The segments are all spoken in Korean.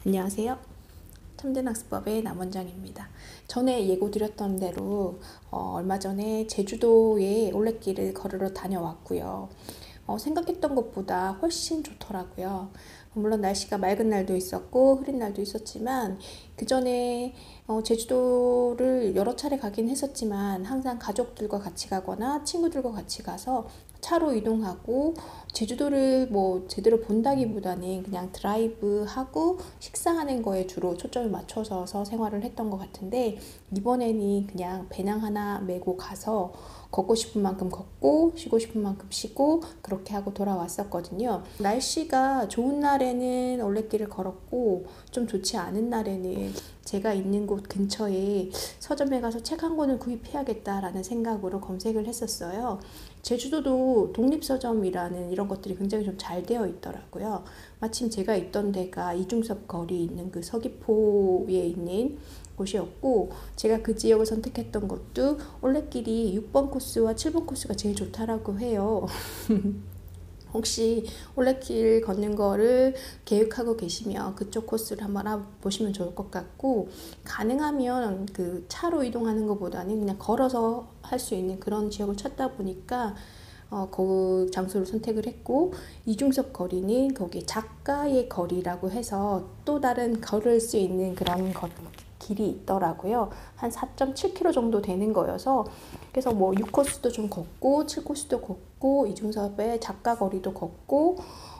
안녕하세요. 참된학습법의 남원장입니다. 전에 예고 드렸던 대로 얼마 전에 제주도에 올레길을 걸으러 다녀왔고요. 생각했던 것보다 훨씬 좋더라고요. 물론 날씨가 맑은 날도 있었고 흐린 날도 있었지만 그 전에 제주도를 여러 차례 가긴 했었지만 항상 가족들과 같이 가거나 친구들과 같이 가서 차로 이동하고 제주도를 뭐 제대로 본다기보다는 그냥 드라이브 하고 식사하는 거에 주로 초점을 맞춰서 생활을 했던 것 같은데, 이번에는 그냥 배낭 하나 메고 가서 걷고 싶은 만큼 걷고 쉬고 싶은 만큼 쉬고 그렇게 하고 돌아왔었거든요. 날씨가 좋은 날에는 올레길을 걸었고, 좀 좋지 않은 날에는 제가 있는 곳 근처에 서점에 가서 책 한 권을 구입해야겠다라는 생각으로 검색을 했었어요. 제주도도 독립서점이라는 이런 것들이 굉장히 좀 잘 되어 있더라고요. 마침 제가 있던 데가 이중섭 거리 있는 그 서귀포에 있는 곳이었고, 제가 그 지역을 선택했던 것도 올레길이 6번 코스와 7번 코스가 제일 좋다라고 해요. 혹시 올레길 걷는 거를 계획하고 계시면 그쪽 코스를 한번 알아보시면 좋을 것 같고, 가능하면 그 차로 이동하는 것보다는 그냥 걸어서 할 수 있는 그런 지역을 찾다 보니까 그 장소를 선택을 했고, 이중섭 거리는 거기 작가의 거리라고 해서 또 다른 걸을 수 있는 그런 길이 있더라고요. 한 4.7km 정도 되는 거여서, 그래서 뭐 6코스도 좀 걷고 7코스도 걷고 이중섭의 작가 거리도 걷고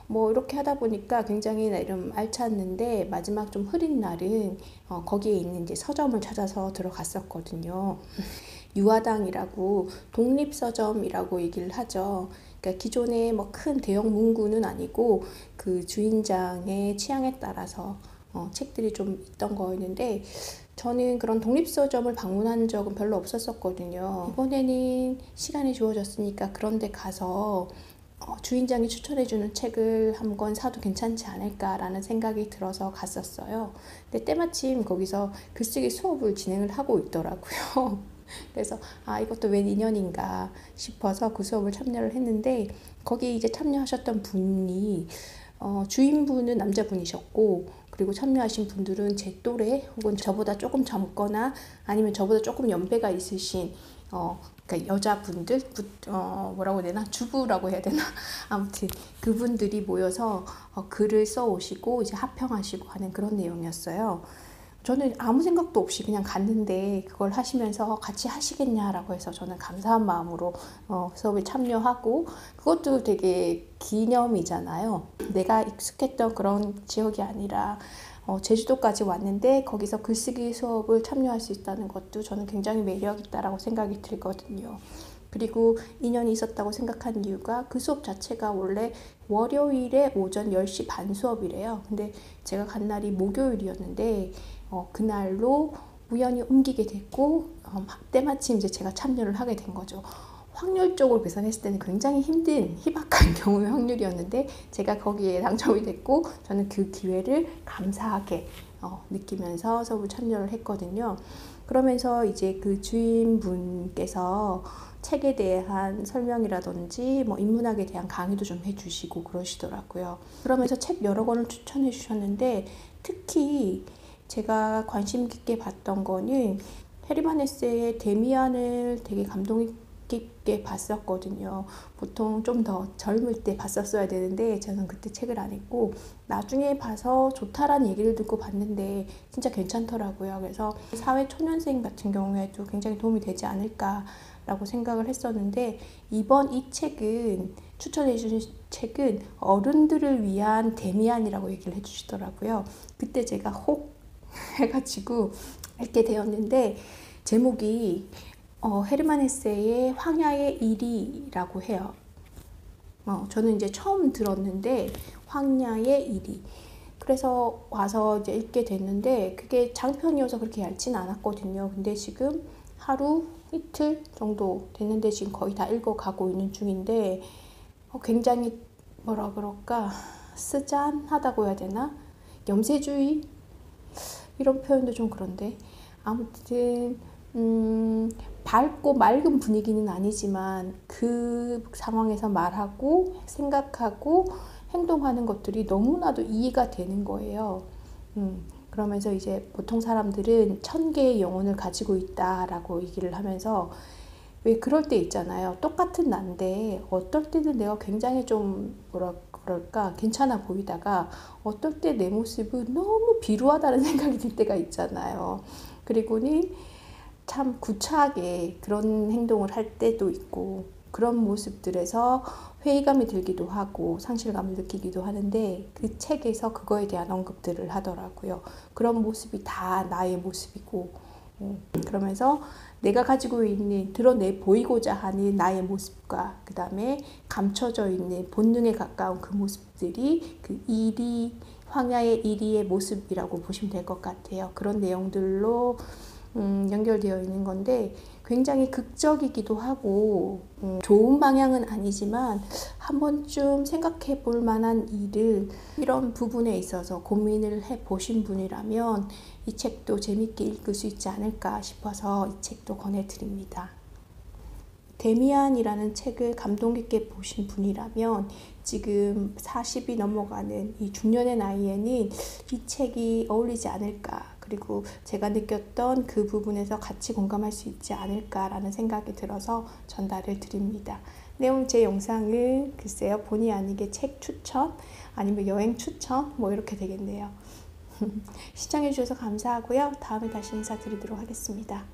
뭐 이렇게 하다 보니까 굉장히 나름 알찼는데, 마지막 좀 흐린 날은 거기에 있는 이제 서점을 찾아서 들어갔었거든요. 유화당이라고 독립서점이라고 얘기를 하죠. 그러니까 기존의 뭐 큰 대형 문구는 아니고 그 주인장의 취향에 따라서 책들이 좀 있던 거였는데, 저는 그런 독립서점을 방문한 적은 별로 없었거든요. 이번에는 시간이 주어졌으니까 그런 데 가서 주인장이 추천해주는 책을 한 권 사도 괜찮지 않을까라는 생각이 들어서 갔었어요. 근데 때마침 거기서 글쓰기 수업을 진행을 하고 있더라고요. 그래서 이것도 웬 인연인가 싶어서 그 수업을 참여를 했는데, 거기 이제 참여하셨던 분이 주인분은 남자분이셨고, 그리고 참여하신 분들은 제 또래 혹은 저보다 조금 젊거나 아니면 저보다 조금 연배가 있으신 그러니까 여자분들, 뭐라고 해야 되나, 주부라고 해야 되나, 아무튼 그분들이 모여서 글을 써 오시고 이제 합평하시고 하는 그런 내용이었어요. 저는 아무 생각도 없이 그냥 갔는데, 그걸 하시면서 같이 하시겠냐라고 해서 저는 감사한 마음으로 수업에 참여하고, 그것도 되게 기념이잖아요. 내가 익숙했던 그런 지역이 아니라 제주도까지 왔는데 거기서 글쓰기 수업을 참여할 수 있다는 것도 저는 굉장히 매력있다라고 생각이 들거든요. 그리고 인연이 있었다고 생각한 이유가, 그 수업 자체가 원래 월요일에 오전 10시 반 수업이래요. 근데 제가 간 날이 목요일이었는데 그날로 우연히 옮기게 됐고, 때마침 이제 제가 참여를 하게 된 거죠. 확률적으로 계산했을 때는 굉장히 힘든 희박한 경우의 확률이었는데, 제가 거기에 당첨이 됐고 저는 그 기회를 감사하게 느끼면서 수업을 참여를 했거든요. 그러면서 이제 그 주인분께서 책에 대한 설명이라든지 뭐 인문학에 대한 강의도 좀 해주시고 그러시더라고요. 그러면서 책 여러 권을 추천해 주셨는데, 특히 제가 관심 깊게 봤던 거는 헤르만 헤세의 데미안을 되게 감동 깊게 봤었거든요. 보통 좀 더 젊을 때 봤었어야 되는데 저는 그때 책을 안 읽고 나중에 봐서 좋다라는 얘기를 듣고 봤는데 진짜 괜찮더라고요. 그래서 사회 초년생 같은 경우에도 굉장히 도움이 되지 않을까라고 생각을 했었는데, 이번 이 책은, 추천해 주신 책은 어른들을 위한 데미안이라고 얘기를 해주시더라고요. 그때 제가 혹 해가지고 읽게 되었는데, 제목이 헤르만 헤세의 황야의 일이라고 해요. 저는 이제 처음 들었는데 황야의 일이, 그래서 와서 이제 읽게 됐는데 그게 장편이어서 그렇게 얇진 않았거든요. 근데 지금 하루 이틀 정도 됐는데 지금 거의 다 읽어가고 있는 중인데, 굉장히 뭐라 그럴까, 쓰잔하다고 해야 되나, 염세주의 이런 표현도 좀 그런데, 아무튼 밝고 맑은 분위기는 아니지만 그 상황에서 말하고 생각하고 행동하는 것들이 너무나도 이해가 되는 거예요. 그러면서 이제 보통 사람들은 1000개의 영혼을 가지고 있다라고 얘기를 하면서 왜 그럴 때 있잖아요. 똑같은 나인데 어떨 때는 내가 굉장히 좀 그럴까 괜찮아 보이다가 어떨 때 내 모습은 너무 비루하다는 생각이 들 때가 있잖아요. 그리고는 참 구차하게 그런 행동을 할 때도 있고 그런 모습들에서 회의감이 들기도 하고 상실감을 느끼기도 하는데 그 책에서 그거에 대한 언급들을 하더라고요. 그런 모습이 다 나의 모습이고 그러면서 내가 가지고 있는 드러내 보이고자 하는 나의 모습과 그 다음에 감춰져 있는 본능에 가까운 그 모습들이 그 이리 황야의 이리의 모습이라고 보시면 될 것 같아요. 그런 내용들로 연결되어 있는 건데 굉장히 극적이기도 하고 좋은 방향은 아니지만 한 번쯤 생각해 볼 만한 일을 이런 부분에 있어서 고민을 해 보신 분이라면 이 책도 재밌게 읽을 수 있지 않을까 싶어서 이 책도 권해드립니다. 데미안이라는 책을 감동 깊게 보신 분이라면 지금 40이 넘어가는 이 중년의 나이에는 이 책이 어울리지 않을까, 그리고 제가 느꼈던 그 부분에서 같이 공감할 수 있지 않을까라는 생각이 들어서 전달을 드립니다. 네, 오늘 제 영상은 글쎄요, 본의 아니게 책 추천 아니면 여행 추천 뭐 이렇게 되겠네요. 시청해 주셔서 감사하고요. 다음에 다시 인사드리도록 하겠습니다.